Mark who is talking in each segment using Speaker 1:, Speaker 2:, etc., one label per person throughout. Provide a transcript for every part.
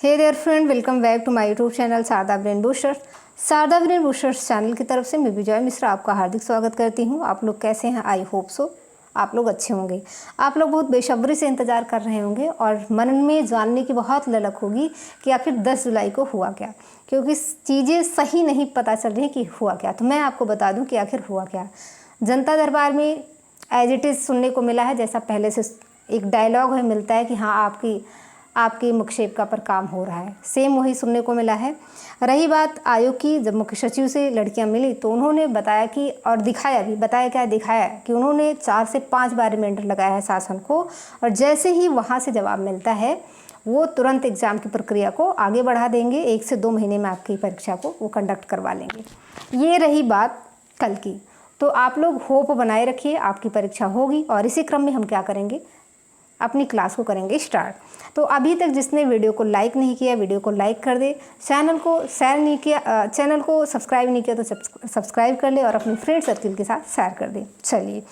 Speaker 1: Hey there friend, welcome back to my YouTube channel Sharda brain boosters. Sharda brain boosters channel की तरफ से मैं विजय मिश्रा आपका हार्दिक स्वागत करती हूँ। आप लोग कैसे हैं? आई होप सो आप लोग अच्छे होंगे। आप लोग बहुत बेसब्री से इंतज़ार कर रहे होंगे और मन में जानने की बहुत ललक होगी कि आखिर 10 जुलाई को हुआ क्या, क्योंकि चीज़ें सही नहीं पता चल रही कि हुआ क्या। तो मैं आपको बता दूं कि आखिर हुआ क्या। जनता दरबार में एज इट इज़ सुनने को मिला है, जैसा पहले से एक डायलॉग है मिलता है कि हाँ आपकी मुखशेपका पर काम हो रहा है, सेम वही सुनने को मिला है। रही बात आयोग की, जब मुख्य सचिव से लड़कियां मिली तो उन्होंने बताया कि, और दिखाया भी, बताया क्या दिखाया कि उन्होंने 4 से 5 बार रिमाइंडर लगाया है शासन को, और जैसे ही वहां से जवाब मिलता है वो तुरंत एग्ज़ाम की प्रक्रिया को आगे बढ़ा देंगे। 1 से 2 महीने में आपकी परीक्षा को वो कंडक्ट करवा लेंगे। ये रही बात कल की। तो आप लोग होप बनाए रखिए, आपकी परीक्षा होगी। और इसी क्रम में हम क्या करेंगे, अपनी क्लास को करेंगे स्टार्ट। तो अभी तक जिसने वीडियो को लाइक नहीं किया, वीडियो को लाइक कर दे। चैनल को शेयर नहीं किया, चैनल को सब्सक्राइब नहीं किया तो सब्सक्राइब कर ले और अपने फ्रेंड सर्किल के साथ शेयर कर दे। चलिए,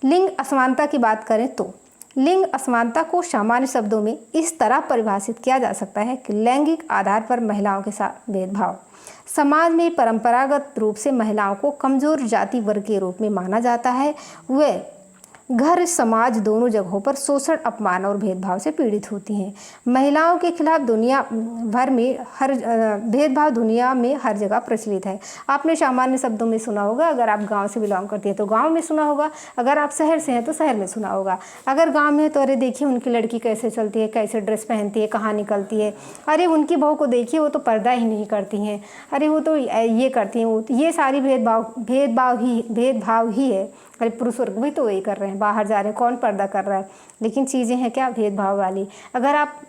Speaker 1: लिंग असमानता की बात करें तो लिंग असमानता को सामान्य शब्दों में इस तरह परिभाषित किया जा सकता है कि लैंगिक आधार पर महिलाओं के साथ भेदभाव। समाज में परंपरागत रूप से महिलाओं को कमजोर जाति वर्ग के रूप में माना जाता है। वे घर समाज दोनों जगहों पर शोषण, अपमान और भेदभाव से पीड़ित होती हैं। महिलाओं के खिलाफ दुनिया भर में भेदभाव दुनिया में हर जगह प्रचलित है। आपने सामान्य शब्दों में सुना होगा, अगर आप गांव से बिलोंग करती हैं तो गांव में सुना होगा, अगर आप शहर से हैं तो शहर में सुना होगा। अगर गांव में है तो अरे देखिए उनकी लड़की कैसे चलती है, कैसे ड्रेस पहनती है, कहाँ निकलती है, अरे उनकी बहू को देखिए वो तो पर्दा ही नहीं करती हैं, अरे वो तो ये करती हैं, वो ये सारी भेदभाव ही है। अरे पुरुष वर्ग भी तो वही कर रहे हैं, बाहर जा रहे हैं, कौन पर्दा कर रहा है। लेकिन चीज़ें हैं क्या भेदभाव वाली। अगर आप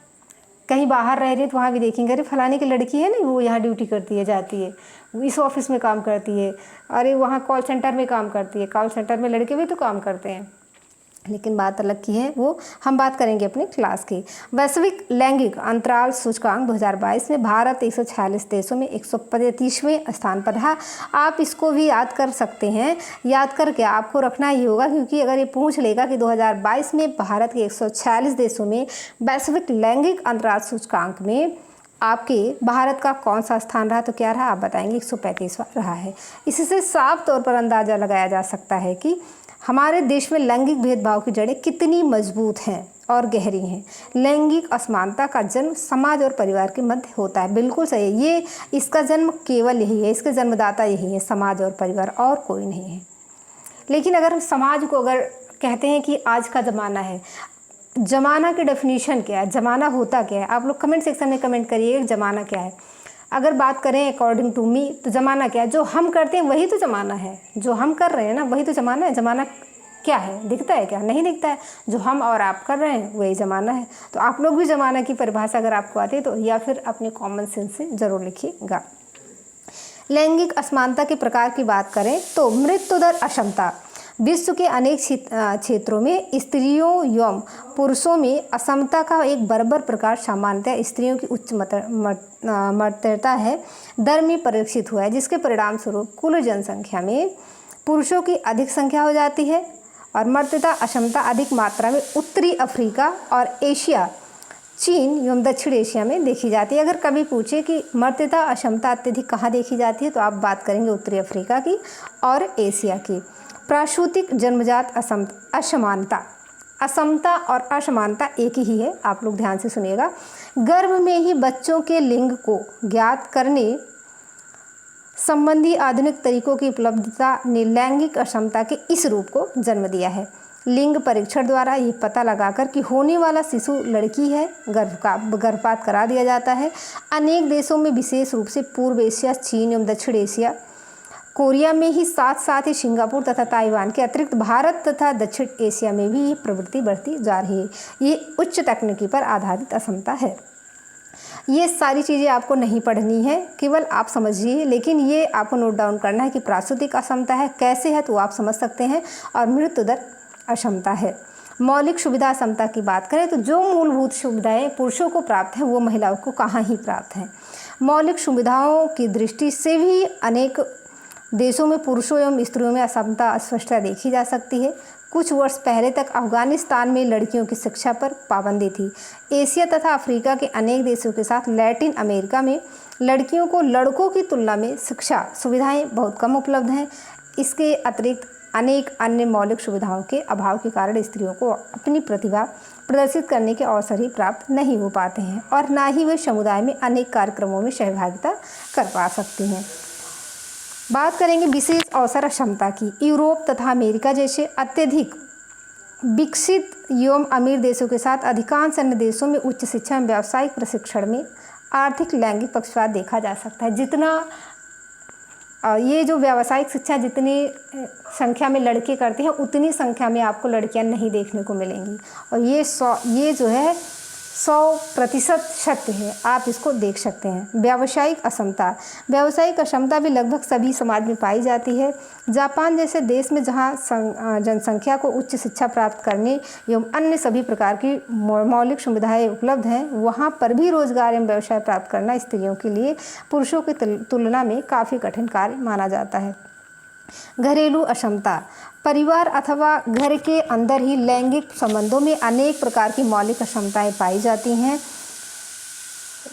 Speaker 1: कहीं बाहर रह रहे हैं तो वहाँ भी देखेंगे, अरे फलाने की लड़की है ना, वो यहाँ ड्यूटी करती है, जाती है, वो इस ऑफिस में काम करती है, अरे वहाँ कॉल सेंटर में काम करती है। कॉल सेंटर में लड़के भी तो काम करते हैं, लेकिन बात अलग की है। वो हम बात करेंगे अपनी क्लास की। वैश्विक लैंगिक अंतराल सूचकांक 2022 में भारत 146 देशों में 135वें स्थान पर रहा। आप इसको भी याद कर सकते हैं। याद करके आपको रखना ही होगा, क्योंकि अगर ये पूछ लेगा कि 2022 में भारत के 146 देशों में वैश्विक लैंगिक अंतराल सूचकांक में आपके भारत का कौन सा स्थान रहा, तो क्या रहा आप बताएंगे, 135वां रहा है। इससे साफ तौर पर अंदाज़ा लगाया जा सकता है कि हमारे देश में लैंगिक भेदभाव की जड़ें कितनी मजबूत हैं और गहरी हैं। लैंगिक असमानता का जन्म समाज और परिवार के मध्य होता है। बिल्कुल सही है, ये इसका जन्म केवल यही है, इसके जन्मदाता यही है, समाज और परिवार, और कोई नहीं है। लेकिन अगर हम समाज को अगर कहते हैं कि आज का ज़माना है, ज़माना की डेफिनेशन क्या है, ज़माना होता क्या है, आप लोग कमेंट सेक्शन में कमेंट करिए ज़माना क्या है। अगर बात करें अकॉर्डिंग टू मी तो ज़माना क्या है, जो हम करते हैं वही तो ज़माना है, जो हम कर रहे हैं ना वही तो ज़माना है। ज़माना क्या है, दिखता है क्या? नहीं दिखता है। जो हम और आप कर रहे हैं वही ज़माना है। तो आप लोग भी ज़माना की परिभाषा अगर आपको आती है तो या फिर अपने कॉमन सेंस से ज़रूर लिखिएगा। लैंगिक असमानता के प्रकार की बात करें तो मृत्यु दर असमता। विश्व के अनेक क्षेत्रों में स्त्रियों एवं पुरुषों में असमता का एक बराबर प्रकार सामान्यतः स्त्रियों की उच्च मर्यादा है दर में परीक्षित हुआ है, जिसके परिणाम स्वरूप कुल जनसंख्या में पुरुषों की अधिक संख्या हो जाती है और मर्यादा असमता अधिक मात्रा में उत्तरी अफ्रीका और एशिया, चीन एवं दक्षिण एशिया में देखी जाती है। अगर कभी पूछे कि मर्यादा असमता अत्यधिक कहाँ देखी जाती है तो आप बात करेंगे उत्तरी अफ्रीका की और एशिया की। प्रासूतिक जन्मजात असमानता, असमता और असमानता एक ही है, आप लोग ध्यान से सुनिएगा। गर्भ में ही बच्चों के लिंग को ज्ञात करने संबंधी आधुनिक तरीकों की उपलब्धता ने लैंगिक असमता के इस रूप को जन्म दिया है। लिंग परीक्षण द्वारा ये पता लगाकर कि होने वाला शिशु लड़की है गर्भपात करा दिया जाता है। अनेक देशों में विशेष रूप से पूर्व एशिया, चीन एवं दक्षिण एशिया, कोरिया में ही साथ ही सिंगापुर तथा ताइवान के अतिरिक्त भारत तथा दक्षिण एशिया में भी ये प्रवृत्ति बढ़ती जा रही है। ये उच्च तकनीकी पर आधारित असमता है। ये सारी चीज़ें आपको नहीं पढ़नी है, केवल आप समझिए, लेकिन ये आपको नोट डाउन करना है कि प्रासूतिक असमता है, कैसे है तो आप समझ सकते हैं, और मृत्यु दर असमता है। मौलिक सुविधा असमता की बात करें तो जो मूलभूत सुविधाएं पुरुषों को प्राप्त हैं वो महिलाओं को कहाँ ही प्राप्त हैं। मौलिक सुविधाओं की दृष्टि से भी अनेक देशों में पुरुषों एवं स्त्रियों में असमता स्पष्टता देखी जा सकती है। कुछ वर्ष पहले तक अफ़गानिस्तान में लड़कियों की शिक्षा पर पाबंदी थी। एशिया तथा अफ्रीका के अनेक देशों के साथ लैटिन अमेरिका में लड़कियों को लड़कों की तुलना में शिक्षा सुविधाएं बहुत कम उपलब्ध हैं। इसके अतिरिक्त अनेक अन्य मौलिक सुविधाओं के अभाव के कारण स्त्रियों को अपनी प्रतिभा प्रदर्शित करने के अवसर ही प्राप्त नहीं हो पाते हैं और ना ही वे समुदाय में अनेक कार्यक्रमों में सहभागिता कर पा सकती हैं। बात करेंगे विशेष अवसर क्षमता की। यूरोप तथा अमेरिका जैसे अत्यधिक विकसित एवं अमीर देशों के साथ अधिकांश अन्य देशों में उच्च शिक्षा में व्यावसायिक प्रशिक्षण में आर्थिक लैंगिक पक्षपात देखा जा सकता है। जितना ये जो व्यावसायिक शिक्षा जितनी संख्या में लड़के करते हैं उतनी संख्या में आपको लड़कियां नहीं देखने को मिलेंगी और ये जो है 100% सत्य है। आप इसको देख सकते हैं। व्यावसायिक अक्षमता भी लगभग सभी समाज में पाई जाती है। जापान जैसे देश में जहां जनसंख्या को उच्च शिक्षा प्राप्त करने एवं अन्य सभी प्रकार की मौलिक सुविधाएं उपलब्ध हैं, वहां पर भी रोजगार एवं व्यवसाय प्राप्त करना स्त्रियों के लिए पुरुषों की तुलना में काफ़ी कठिन कार्य माना जाता है। घरेलू अक्षमता परिवार अथवा घर के अंदर ही लैंगिक संबंधों में अनेक प्रकार की मौलिक अक्षमताएं पाई जाती हैं।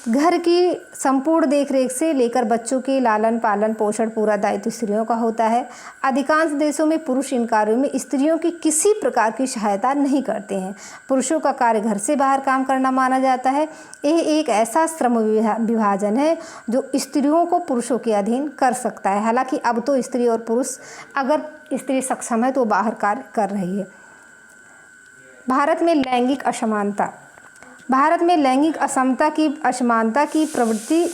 Speaker 1: घर की संपूर्ण देखरेख से लेकर बच्चों के लालन पालन पोषण पूरा दायित्व स्त्रियों का होता है। अधिकांश देशों में पुरुष इन कार्यों में स्त्रियों की किसी प्रकार की सहायता नहीं करते हैं। पुरुषों का कार्य घर से बाहर काम करना माना जाता है। यह एक ऐसा श्रम विभाजन है जो स्त्रियों को पुरुषों के अधीन कर सकता है। हालांकि अब तो स्त्री और पुरुष, अगर स्त्री सक्षम है तो बाहर कार्य कर रही है। भारत में लैंगिक असमानता की प्रवृत्ति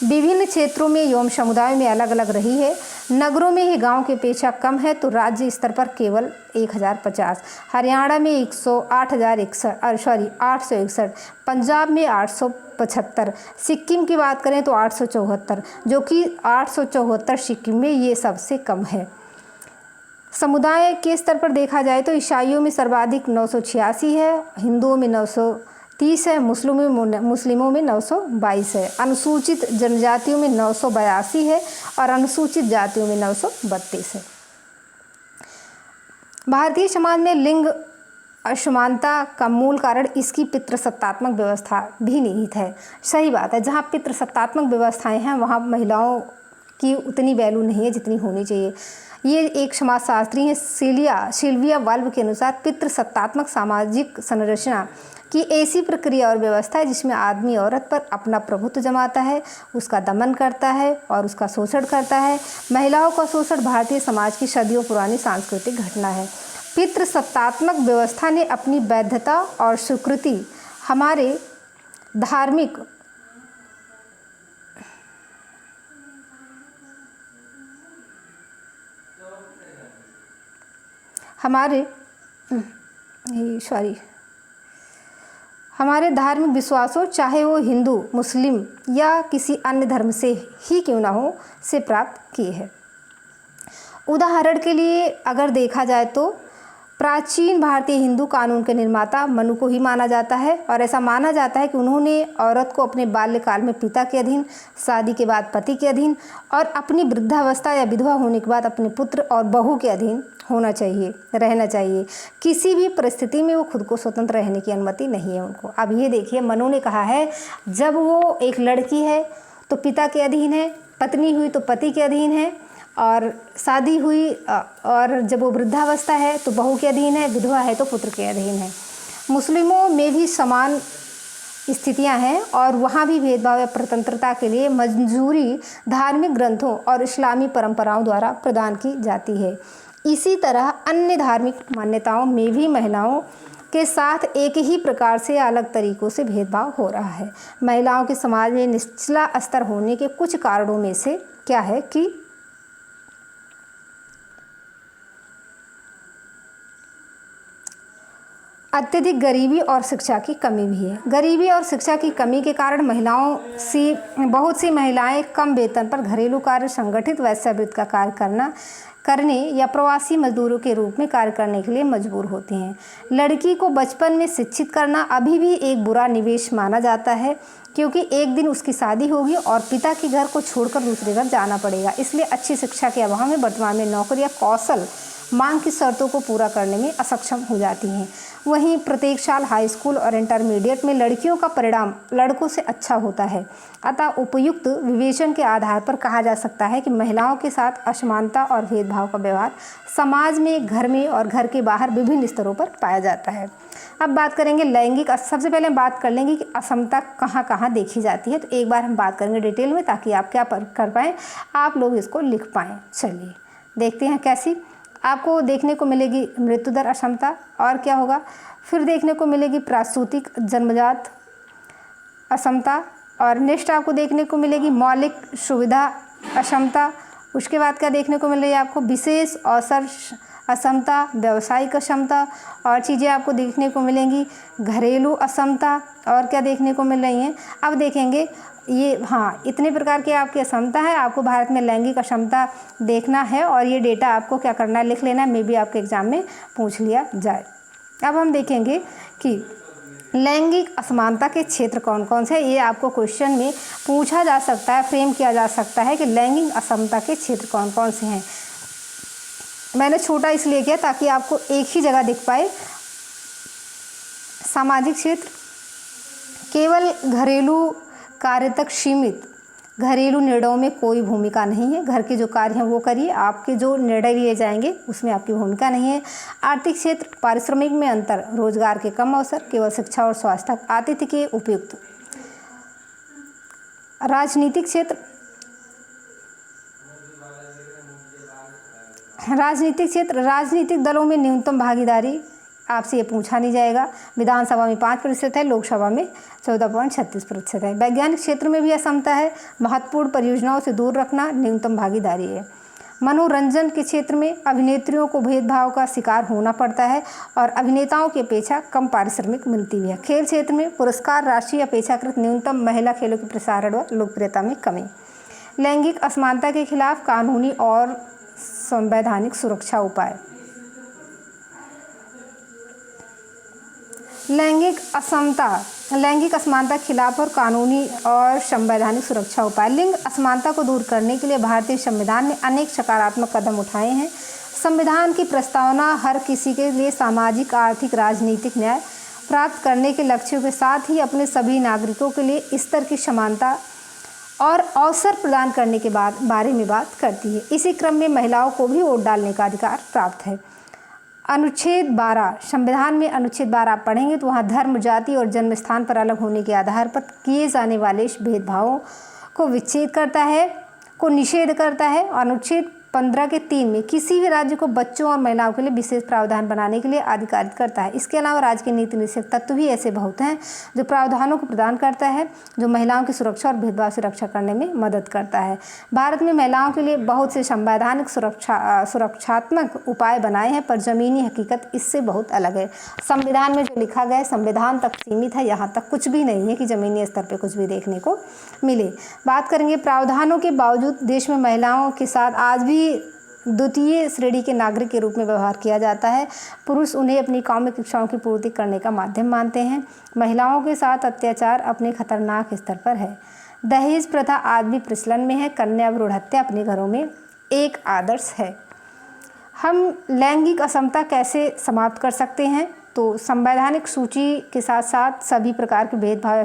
Speaker 1: विभिन्न क्षेत्रों में एवं समुदायों में अलग अलग रही है। नगरों में ही गांव की अपेक्षा कम है तो राज्य स्तर पर केवल 1050, हरियाणा में 861, पंजाब में 875, सिक्किम की बात करें तो 874, जो कि 874 सिक्किम में ये सबसे कम है। समुदाय के स्तर पर देखा जाए तो ईसाइयों में सर्वाधिक 986 है, हिंदुओं में 930 है, मुस्लिमों में 922 है, अनुसूचित जनजातियों में 982 है और अनुसूचित जातियों में 932 है। भारतीय समाज में लिंग असमानता का मूल कारण इसकी पितृसत्तात्मक व्यवस्था भी निहित है। सही बात है, जहाँ पितृसत्तात्मक व्यवस्थाएं हैं वहाँ महिलाओं की उतनी वैल्यू नहीं है जितनी होनी चाहिए। ये एक समाजशास्त्री हैं सिल्विया वाल्व के अनुसार पितृसत्तात्मक सामाजिक संरचना की ऐसी प्रक्रिया और व्यवस्था है जिसमें आदमी औरत पर अपना प्रभुत्व जमाता है, उसका दमन करता है और उसका शोषण करता है। महिलाओं का शोषण भारतीय समाज की सदियों पुरानी सांस्कृतिक घटना है। पितृसत्तात्मक व्यवस्था ने अपनी वैधता और स्वीकृति हमारे धार्मिक धार्मिक विश्वासों, चाहे वो हिंदू, मुस्लिम या किसी अन्य धर्म से ही क्यों ना हो, से प्राप्त किए हैं। उदाहरण के लिए अगर देखा जाए तो प्राचीन भारतीय हिंदू कानून के निर्माता मनु को ही माना जाता है और ऐसा माना जाता है कि उन्होंने औरत को अपने बाल्यकाल में पिता के अधीन, शादी के बाद पति के अधीन और अपनी वृद्धावस्था या विधवा होने के बाद अपने पुत्र और बहू के अधीन रहना चाहिए। किसी भी परिस्थिति में वो खुद को स्वतंत्र रहने की अनुमति नहीं है उनको। अब ये देखिए, मनु ने कहा है जब वो एक लड़की है तो पिता के अधीन है, पत्नी हुई तो पति के अधीन है और शादी हुई और जब वो वृद्धावस्था है तो बहू के अधीन है, विधवा है तो पुत्र के अधीन है। मुस्लिमों में भी समान स्थितियां हैं और वहाँ भी भेदभाव या स्वतंत्रता के लिए मंजूरी धार्मिक ग्रंथों और इस्लामी परंपराओं द्वारा प्रदान की जाती है। इसी तरह अन्य धार्मिक मान्यताओं में भी महिलाओं के साथ एक ही प्रकार से अलग तरीक़ों से भेदभाव हो रहा है। महिलाओं के समाज में निचला स्तर होने के कुछ कारणों में से क्या है कि अत्यधिक गरीबी और शिक्षा की कमी भी है। गरीबी और शिक्षा की कमी के कारण बहुत सी महिलाएं कम वेतन पर घरेलू कार्य, संगठित वेश्यावृत्ति का कार्य करने या प्रवासी मजदूरों के रूप में कार्य करने के लिए मजबूर होती हैं। लड़की को बचपन में शिक्षित करना अभी भी एक बुरा निवेश माना जाता है क्योंकि एक दिन उसकी शादी होगी और पिता के घर को छोड़कर दूसरे घर जाना पड़ेगा। इसलिए अच्छी शिक्षा के अभाव में वर्तमान में नौकरी या कौशल मांग की शर्तों को पूरा करने में असक्षम हो जाती हैं। वहीं प्रत्येक साल हाई स्कूल और इंटरमीडिएट में लड़कियों का परिणाम लड़कों से अच्छा होता है। अतः उपयुक्त विवेचन के आधार पर कहा जा सकता है कि महिलाओं के साथ असमानता और भेदभाव का व्यवहार समाज में, घर में और घर के बाहर विभिन्न स्तरों पर पाया जाता है। अब बात करेंगे लैंगिक, सबसे पहले हम बात कर लेंगे कि असमता कहाँ कहाँ देखी जाती है। तो एक बार हम बात करेंगे डिटेल में, ताकि आप क्या कर पाएँ, आप लोग इसको लिख पाएँ। चलिए देखते हैं कैसी। आपको देखने को मिलेगी मृत्यु दर असमता, और क्या होगा, फिर देखने को मिलेगी प्रासूतिक जन्मजात असमता, और नेक्स्ट आपको देखने को मिलेगी मौलिक सुविधा असमता। उसके बाद क्या देखने को मिल रही है आपको, विशेष अवसर असमता, व्यावसायिक असमता, और चीज़ें आपको देखने को मिलेंगी घरेलू असमता, और क्या देखने को मिल रही हैं। अब देखेंगे ये, हाँ, इतने प्रकार की आपकी असमता है। आपको भारत में लैंगिक असमता देखना है, और ये डेटा आपको क्या करना है, लिख लेना है, मे भी आपके एग्जाम में पूछ लिया जाए। अब हम देखेंगे कि लैंगिक असमानता के क्षेत्र कौन कौन से हैं। ये आपको क्वेश्चन में पूछा जा सकता है, फ्रेम किया जा सकता है कि लैंगिक असमता के क्षेत्र कौन कौन से हैं। मैंने छोटा इसलिए किया ताकि आपको एक ही जगह दिख पाए। सामाजिक क्षेत्र केवल घरेलू कार्य तक सीमित, घरेलू निर्णयों में कोई भूमिका नहीं है। घर के जो कार्य हैं वो करिए, आपके जो निर्णय लिए जाएंगे उसमें आपकी भूमिका नहीं है। आर्थिक क्षेत्र पारिश्रमिक में अंतर, रोजगार के कम अवसर, केवल शिक्षा और स्वास्थ्य, आतिथ्य के उपयुक्त। राजनीतिक क्षेत्र, राजनीतिक दलों में न्यूनतम भागीदारी, आपसे ये पूछा नहीं जाएगा। विधानसभा में 5% है, लोकसभा में 14.36% है। वैज्ञानिक क्षेत्र में भी असमता है, महत्वपूर्ण परियोजनाओं से दूर रखना न्यूनतम भागीदारी है। मनोरंजन के क्षेत्र में अभिनेत्रियों को भेदभाव का शिकार होना पड़ता है और अभिनेताओं की अपेक्षा कम पारिश्रमिक मिलती है। खेल क्षेत्र में पुरस्कार राशि अपेक्षाकृत न्यूनतम, महिला खेलों के प्रसारण व लोकप्रियता में कमी। लैंगिक असमानता के खिलाफ कानूनी और संवैधानिक सुरक्षा उपाय। लैंगिक असमानता के खिलाफ और कानूनी और संवैधानिक सुरक्षा उपाय। लिंग असमानता को दूर करने के लिए भारतीय संविधान ने अनेक सकारात्मक कदम उठाए हैं। संविधान की प्रस्तावना हर किसी के लिए सामाजिक, आर्थिक, राजनीतिक न्याय प्राप्त करने के लक्ष्यों के साथ ही अपने सभी नागरिकों के लिए स्तर की समानता और अवसर प्रदान करने के बारे में बात करती है। इसी क्रम में महिलाओं को भी वोट डालने का अधिकार प्राप्त है। अनुच्छेद 12, संविधान में अनुच्छेद 12 आप पढ़ेंगे तो वहाँ धर्म, जाति और जन्म स्थान पर अलग होने के आधार पर किए जाने वाले भेदभावों को निषेध करता है। अनुच्छेद 15 के 3 में किसी भी राज्य को बच्चों और महिलाओं के लिए विशेष प्रावधान बनाने के लिए अधिकारित करता है। इसके अलावा राज्य के नीति निषेध तत्व भी ऐसे बहुत हैं जो प्रावधानों को प्रदान करता है, जो महिलाओं की सुरक्षा और भेदभाव से रक्षा करने में मदद करता है। भारत में महिलाओं के लिए बहुत से संवैधानिक सुरक्षात्मक उपाय बनाए हैं, पर जमीनी हकीकत इससे बहुत अलग है। संविधान में जो लिखा गया है संविधान तक सीमित है, यहाँ तक कुछ भी नहीं है कि जमीनी स्तर पर कुछ भी देखने को मिले। बात करेंगे प्रावधानों के बावजूद देश में महिलाओं के साथ आज भी द्वितीय श्रेणी के नागरिक के रूप में व्यवहार किया जाता है। पुरुष उन्हें अपनी कामुक इच्छाओं की पूर्ति करने का माध्यम मानते हैं। महिलाओं के साथ अत्याचार अपने खतरनाक स्तर पर है। दहेज प्रथा आज भी प्रचलन में है। कन्या भ्रूण हत्या अपने घरों में एक आदर्श है। हम लैंगिक असमता कैसे समाप्त कर सकते हैं? तो संवैधानिक सूची के साथ साथ सभी प्रकार के भेदभाव,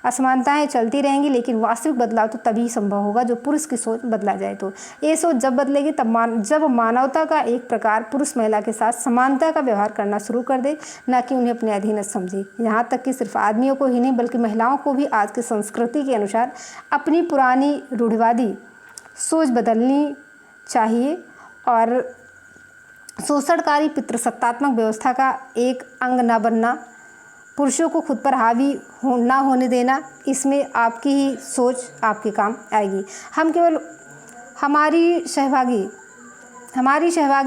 Speaker 1: असमानताएं चलती रहेंगी, लेकिन वास्तविक बदलाव तो तभी संभव होगा जो पुरुष की सोच बदला जाए। तो ये सोच जब बदलेगी तब जब मानवता का एक प्रकार पुरुष महिला के साथ समानता का व्यवहार करना शुरू कर दे, न कि उन्हें अपने अधीन समझे। यहाँ तक कि सिर्फ आदमियों को ही नहीं बल्कि महिलाओं को भी आज की संस्कृति के अनुसार अपनी पुरानी रूढ़िवादी सोच बदलनी चाहिए और शोषणकारी पितृसत्तात्मक व्यवस्था का एक अंग न बनना, पुरुषों को खुद पर हावी ना होने देना, इसमें आपकी ही सोच आपके काम आएगी। हम केवल हमारी सहभागी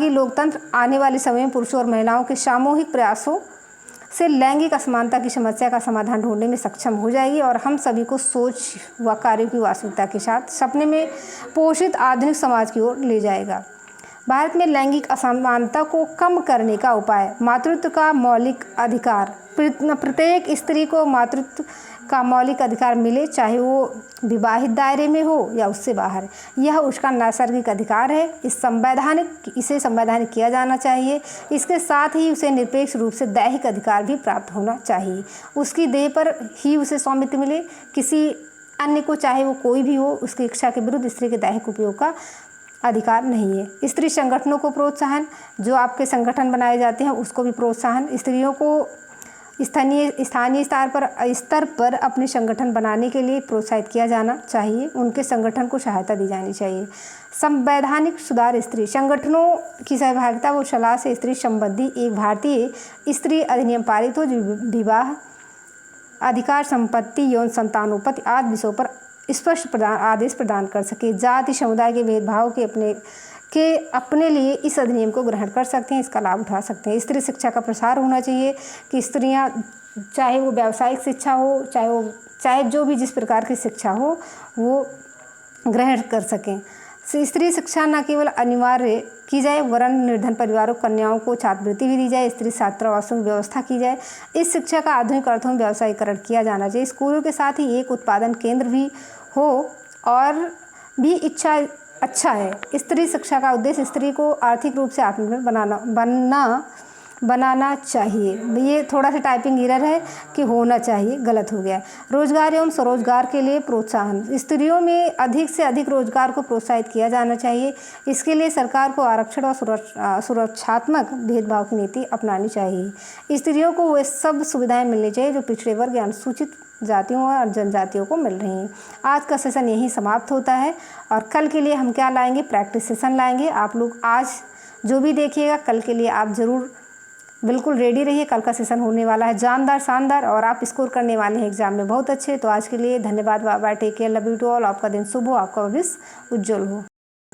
Speaker 1: लोकतंत्र आने वाले समय में पुरुषों और महिलाओं के सामूहिक प्रयासों से लैंगिक असमानता की समस्या का समाधान ढूंढने में सक्षम हो जाएगी और हम सभी को सोच व कार्यों की वास्तविकता के साथ सपने में पोषित आधुनिक समाज की ओर ले जाएगा। भारत में लैंगिक असमानता को कम करने का उपाय। मातृत्व का मौलिक अधिकार। प्रत्येक स्त्री को मातृत्व का मौलिक अधिकार मिले, चाहे वो विवाहित दायरे में हो या उससे बाहर। यह उसका नैसर्गिक अधिकार है। इसे संवैधानिक किया जाना चाहिए। इसके साथ ही उसे निरपेक्ष रूप से दैहिक अधिकार भी प्राप्त होना चाहिए। उसकी देह पर ही उसे स्वामित्व मिले, किसी अन्य को, चाहे वो कोई भी हो, उसकी इच्छा के विरुद्ध स्त्री के दैहिक उपयोग का अधिकार नहीं है। स्त्री संगठनों को प्रोत्साहन, जो आपके संगठन बनाए जाते हैं उसको भी प्रोत्साहन। स्त्रियों को स्थानीय स्तर पर अपने संगठन बनाने के लिए प्रोत्साहित किया जाना चाहिए। उनके संगठन को सहायता दी जानी चाहिए। संवैधानिक सुधार स्त्री संगठनों की सहभागिता व सलाह से स्त्री संबंधी एक भारतीय स्त्री अधिनियम पारित हो, जो विवाह, अधिकार, संपत्ति, यौन संतानोत्पत्ति आदि विषयों पर स्पष्ट आदेश प्रदान कर सके। जाति समुदाय के भेदभाव के अपने लिए इस अधिनियम को ग्रहण कर सकते हैं, इसका लाभ उठा सकते हैं। स्त्री शिक्षा का प्रसार होना चाहिए कि स्त्रियां, चाहे वो व्यावसायिक शिक्षा हो, चाहे जो भी जिस प्रकार की शिक्षा हो, वो ग्रहण कर सकें। स्त्री शिक्षा न केवल अनिवार्य की जाए, वरन निर्धन परिवारों, कन्याओं को छात्रवृत्ति भी दी जाए। स्त्री छात्रावासों की व्यवस्था की जाए। इस शिक्षा का आधुनिक अर्थों में व्यावसायीकरण किया जाना चाहिए। स्कूलों के साथ ही एक उत्पादन केंद्र भी हो और भी अच्छा है। स्त्री शिक्षा का उद्देश्य स्त्री को आर्थिक रूप से आत्मनिर्भर बनाना चाहिए। ये थोड़ा सा टाइपिंग एरर है कि होना चाहिए, गलत हो गया। रोजगार एवं स्वरोजगार के लिए प्रोत्साहन, स्त्रियों में अधिक से अधिक रोजगार को प्रोत्साहित किया जाना चाहिए। इसके लिए सरकार को आरक्षण और सुरक्षात्मक भेदभाव की नीति अपनानी चाहिए। स्त्रियों को वे सब सुविधाएं मिलनी चाहिए जो पिछड़े वर्ग या अनुसूचित जातियों और जनजातियों को मिल रही हैं। आज का सेशन यहीं समाप्त होता है और कल के लिए हम क्या लाएंगे, प्रैक्टिस सेशन लाएंगे। आप लोग आज जो भी देखिएगा, कल के लिए आप ज़रूर बिल्कुल रेडी रहिए। कल का सेशन होने वाला है जानदार, शानदार, और आप स्कोर करने वाले हैं एग्जाम में बहुत अच्छे। तो आज के लिए धन्यवाद। Bye bye, take care, love you to all. आपका दिन शुभ हो, आपका भविष्य उज्जवल हो।